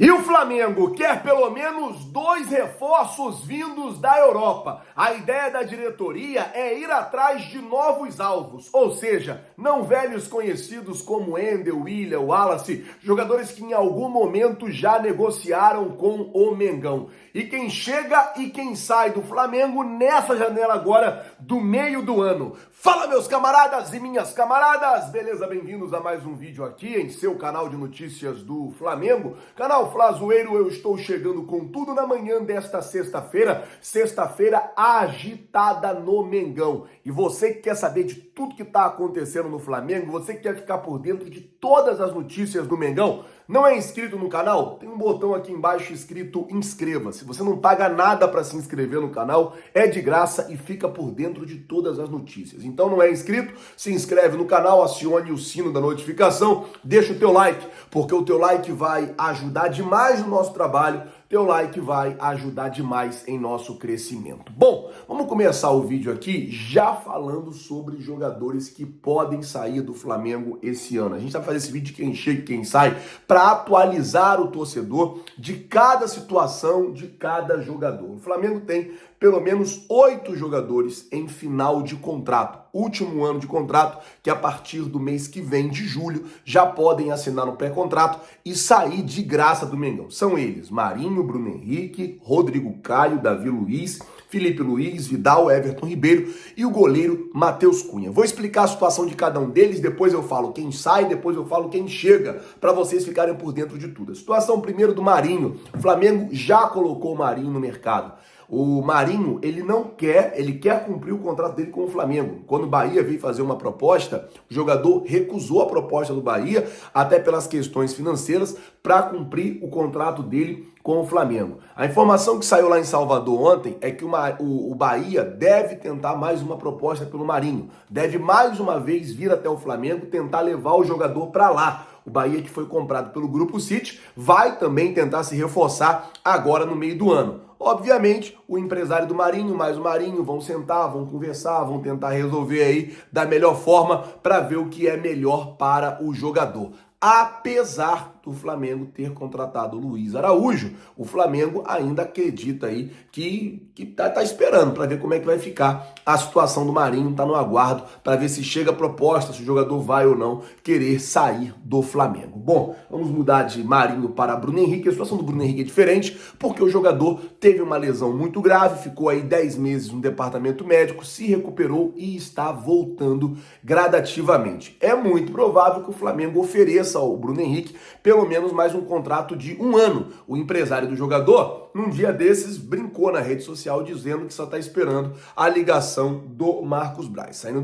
E o Flamengo quer pelo menos 2 reforços vindos da Europa. A ideia da diretoria é ir atrás de novos alvos, ou seja, não velhos conhecidos como Endel, William, Wallace, jogadores que em algum momento já negociaram com o Mengão. E quem chega e quem sai do Flamengo nessa janela agora do meio do ano. Fala, meus camaradas e minhas camaradas, beleza? Bem-vindos a mais um vídeo aqui em seu canal de notícias do Flamengo, canal Flazoeiro. Eu estou chegando com tudo na manhã desta sexta-feira agitada no Mengão. E você que quer saber de tudo que está acontecendo no Flamengo, você que quer ficar por dentro de todas as notícias do Mengão, não é inscrito no canal? Tem um botão aqui embaixo escrito inscreva-se. Você não paga nada para se inscrever no canal, é de graça e fica por dentro de todas as notícias. Então não é inscrito? Se inscreve no canal, acione o sino da notificação, deixa o teu like, porque o teu like vai ajudar demais no nosso trabalho. Teu like vai ajudar demais em nosso crescimento. Bom, vamos começar o vídeo aqui já falando sobre jogadores que podem sair do Flamengo esse ano. A gente vai fazer esse vídeo de quem chega e quem sai para atualizar o torcedor de cada situação de cada jogador. O Flamengo tem pelo menos 8 jogadores em final de contrato, último ano de contrato, que a partir do mês que vem, de julho, já podem assinar um pré-contrato e sair de graça do Mengão. São eles: Marinho, Bruno Henrique, Rodrigo Caio, Davi Luiz, Felipe Luiz, Vidal, Everton Ribeiro e o goleiro Matheus Cunha. Vou explicar a situação de cada um deles, depois eu falo quem sai, depois eu falo quem chega, para vocês ficarem por dentro de tudo. A situação primeiro do Marinho. O Flamengo já colocou o Marinho no mercado. O Marinho, ele quer cumprir o contrato dele com o Flamengo. Quando o Bahia veio fazer uma proposta, o jogador recusou a proposta do Bahia, até pelas questões financeiras, para cumprir o contrato dele com o Flamengo. A informação que saiu lá em Salvador ontem é que o Bahia deve tentar mais uma proposta pelo Marinho. Deve mais uma vez vir até o Flamengo tentar levar o jogador para lá. O Bahia, que foi comprado pelo Grupo City, vai também tentar se reforçar agora no meio do ano. Obviamente, o empresário do Marinho, mais o Marinho, vão sentar, vão conversar, vão tentar resolver aí da melhor forma para ver o que é melhor para o jogador. Apesar do Flamengo ter contratado o Luiz Araújo, o Flamengo ainda acredita aí que tá esperando para ver como é que vai ficar a situação do Marinho, tá no aguardo para ver se chega a proposta, se o jogador vai ou não querer sair do Flamengo. Bom, vamos mudar de Marinho para Bruno Henrique. A situação do Bruno Henrique é diferente porque o jogador teve uma lesão muito grave, ficou aí 10 meses no departamento médico, se recuperou e está voltando gradativamente. É muito provável que o Flamengo ofereça ao Bruno Henrique pelo menos mais um contrato de 1 ano. O empresário do jogador, num dia desses, brincou na rede social dizendo que só está esperando a ligação do Marcos Braz. Saindo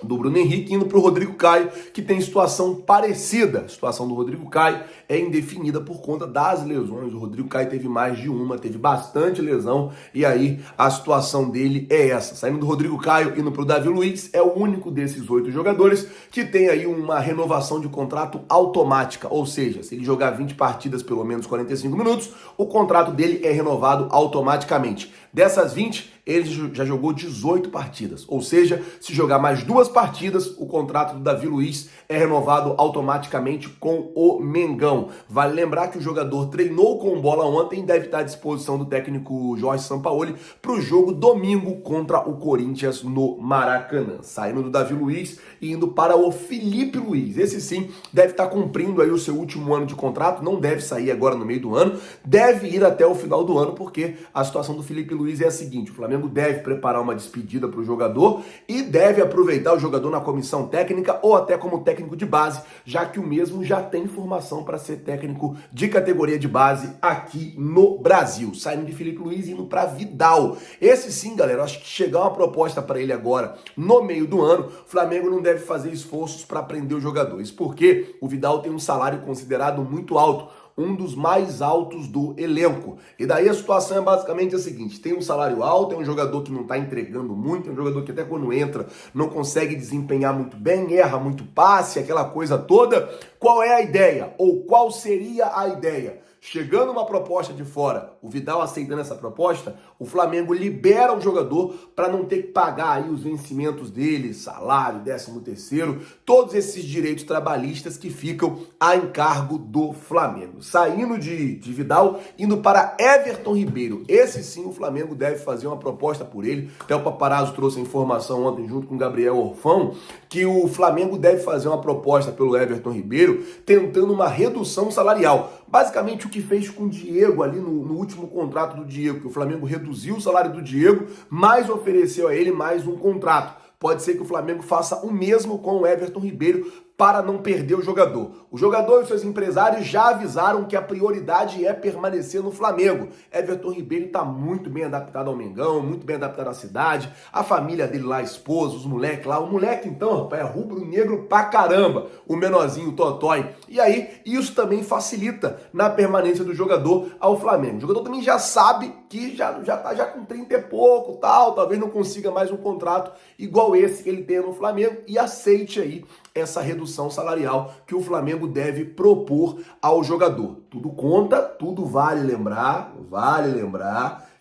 do Bruno Henrique, indo para o Rodrigo Caio, que tem situação parecida. A situação do Rodrigo Caio é indefinida por conta das lesões. O Rodrigo Caio teve mais de uma, teve bastante lesão, e aí a situação dele é essa. Saindo do Rodrigo Caio, indo para o Davi Luiz, é o único desses 8 jogadores que tem aí uma renovação de contrato automática, ou seja, se ele jogar 20 partidas, pelo menos 45 minutos, o contrato dele é renovado automaticamente. Dessas 20, ele já jogou 18 partidas, ou seja, se jogar mais 2 partidas, o contrato do Davi Luiz é renovado automaticamente com o Mengão. Vale lembrar que o jogador treinou com bola ontem e deve estar à disposição do técnico Jorge Sampaoli para o jogo domingo contra o Corinthians no Maracanã. Saindo do Davi Luiz e indo para o Felipe Luiz. Esse sim deve estar cumprindo aí o seu último ano de contrato, não deve sair agora no meio do ano, deve ir até o final do ano, porque a situação do Felipe Luiz é a seguinte: o Flamengo deve preparar uma despedida para o jogador e deve aproveitar o jogador na comissão técnica ou até como técnico de base, já que o mesmo já tem formação para ser técnico de categoria de base aqui no Brasil. Saindo de Felipe Luiz e indo para Vidal. Esse sim, galera, eu acho que chegar uma proposta para ele agora no meio do ano, o Flamengo não deve fazer esforços para prender os jogadores, porque o Vidal tem um salário considerado muito alto. um dos mais altos do elenco. E daí a situação é basicamente a seguinte: tem um salário alto, é um jogador que não está entregando muito, é um jogador que até quando entra não consegue desempenhar muito bem, erra muito passe, aquela coisa toda. Qual é a ideia? Ou qual seria a ideia? Chegando uma proposta de fora, o Vidal aceitando essa proposta, o Flamengo libera o jogador para não ter que pagar aí os vencimentos dele, salário, 13º, todos esses direitos trabalhistas que ficam a encargo do Flamengo. Saindo de Vidal, indo para Everton Ribeiro. Esse sim o Flamengo deve fazer uma proposta por ele. Até o Paparazzo trouxe a informação ontem junto com o Gabriel Orfão, que o Flamengo deve fazer uma proposta pelo Everton Ribeiro, tentando uma redução salarial. Basicamente o que fez com o Diego ali no último contrato do Diego, que o Flamengo reduziu o salário do Diego, mas ofereceu a ele mais um contrato. Pode ser que o Flamengo faça o mesmo com o Everton Ribeiro para não perder o jogador. O jogador e os seus empresários já avisaram que a prioridade é permanecer no Flamengo. Everton Ribeiro está muito bem adaptado ao Mengão, muito bem adaptado à cidade, a família dele lá, a esposa, os moleques lá. O moleque então, rapaz, é rubro-negro pra caramba, o menorzinho, o Totói. E aí, isso também facilita na permanência do jogador ao Flamengo. O jogador também já sabe que já tá já com 30 e pouco, tal, talvez não consiga mais um contrato igual esse que ele tem no Flamengo e aceite aí essa redução salarial que o Flamengo deve propor ao jogador. Tudo conta, tudo vale lembrar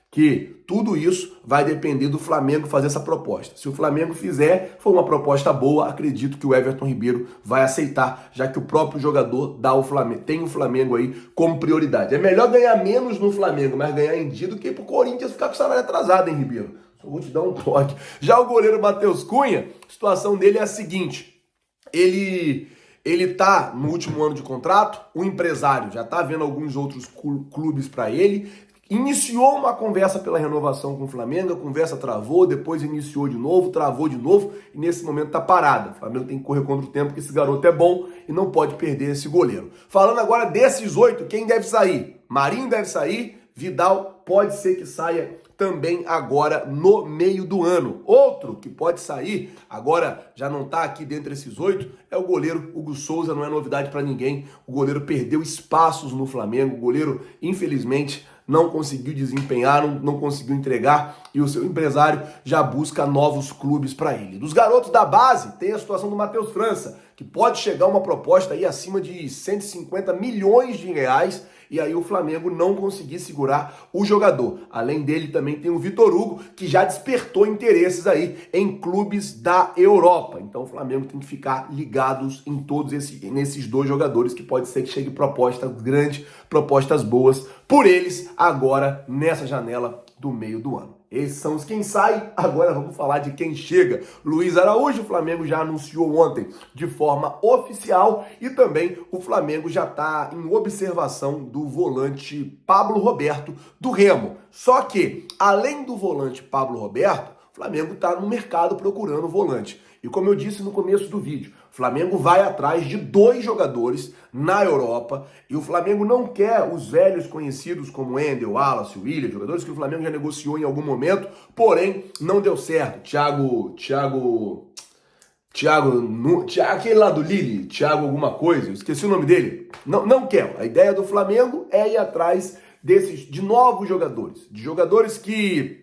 que tudo isso vai depender do Flamengo fazer essa proposta. Se o Flamengo fizer, for uma proposta boa, acredito que o Everton Ribeiro vai aceitar, já que o próprio jogador tem o Flamengo aí como prioridade. É melhor ganhar menos no Flamengo, mas ganhar em dia do que pro Corinthians ficar com o salário atrasado, hein, Ribeiro? Só vou te dar um toque. Já o goleiro Matheus Cunha, a situação dele é a seguinte: ele tá no último ano de contrato, o empresário já tá vendo alguns outros clubes para ele, iniciou uma conversa pela renovação com o Flamengo, a conversa travou, depois iniciou de novo, travou de novo e nesse momento tá parada. O Flamengo tem que correr contra o tempo, porque esse garoto é bom e não pode perder esse goleiro. Falando agora desses 8, quem deve sair? Marinho deve sair, Vidal pode ser que saia também agora no meio do ano. Outro que pode sair, agora já não está aqui dentre esses 8, é o goleiro Hugo Souza, não é novidade para ninguém. O goleiro perdeu espaços no Flamengo, o goleiro, infelizmente, não conseguiu desempenhar, não conseguiu entregar e o seu empresário já busca novos clubes para ele. Dos garotos da base, tem a situação do Matheus França, que pode chegar uma proposta aí acima de 150 milhões de reais e aí o Flamengo não conseguir segurar o jogador. Além dele também tem o Vitor Hugo, que já despertou interesses aí em clubes da Europa. Então o Flamengo tem que ficar ligados em nesses dois jogadores, que pode ser que chegue propostas grandes, propostas boas por eles agora nessa janela do meio do ano. Esses são os quem sai, agora vamos falar de quem chega. Luiz Araújo, o Flamengo já anunciou ontem de forma oficial e também o Flamengo já está em observação do volante Pablo Roberto do Remo. Só que, além do volante Pablo Roberto, o Flamengo está no mercado procurando volante. E como eu disse no começo do vídeo, o Flamengo vai atrás de 2 jogadores na Europa e o Flamengo não quer os velhos conhecidos como Endel, Wallace, Willian, jogadores que o Flamengo já negociou em algum momento, porém não deu certo. Thiago, aquele lá do Lille, Thiago alguma coisa, esqueci o nome dele. Não quer. A ideia do Flamengo é ir atrás de novos jogadores, de jogadores que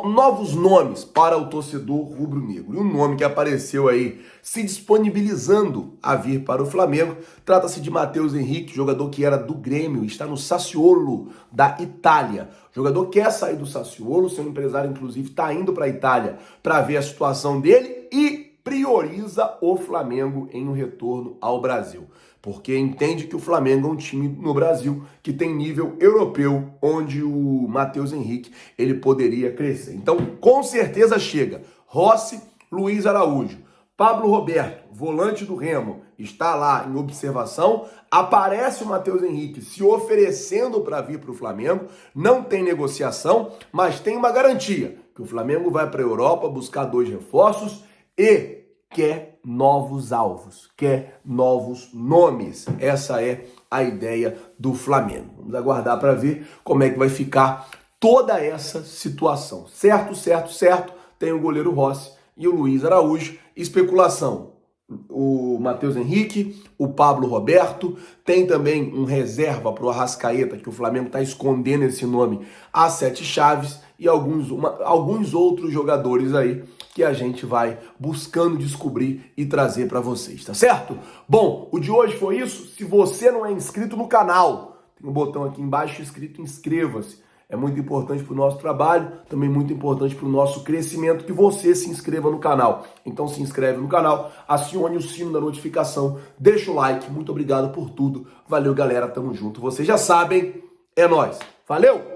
novos nomes para o torcedor rubro-negro. E um nome que apareceu aí se disponibilizando a vir para o Flamengo, trata-se de Matheus Henrique, jogador que era do Grêmio, está no Sassuolo da Itália. O jogador quer sair do Sassuolo, seu empresário inclusive está indo para a Itália para ver a situação dele e prioriza o Flamengo em um retorno ao Brasil, porque entende que o Flamengo é um time no Brasil que tem nível europeu, onde o Matheus Henrique ele poderia crescer. Então, com certeza chega Rossi, Luiz Araújo, Pablo Roberto, volante do Remo, está lá em observação. Aparece o Matheus Henrique se oferecendo para vir para o Flamengo. Não tem negociação, mas tem uma garantia, que o Flamengo vai para a Europa buscar 2 reforços e quer novos alvos, quer novos nomes. Essa é a ideia do Flamengo. Vamos aguardar para ver como é que vai ficar toda essa situação. Certo. Tem o goleiro Rossi e o Luiz Araújo. Especulação. o Matheus Henrique, o Pablo Roberto, tem também um reserva para o Arrascaeta, que o Flamengo está escondendo esse nome, a Sete Chaves, e alguns outros jogadores aí que a gente vai buscando descobrir e trazer para vocês, tá certo? Bom, o de hoje foi isso. Se você não é inscrito no canal, tem um botão aqui embaixo escrito inscreva-se. É muito importante para o nosso trabalho, também muito importante para o nosso crescimento, que você se inscreva no canal. Então se inscreve no canal, acione o sino da notificação, deixa o like. Muito obrigado por tudo. Valeu, galera. Tamo junto. Vocês já sabem, é nóis. Valeu!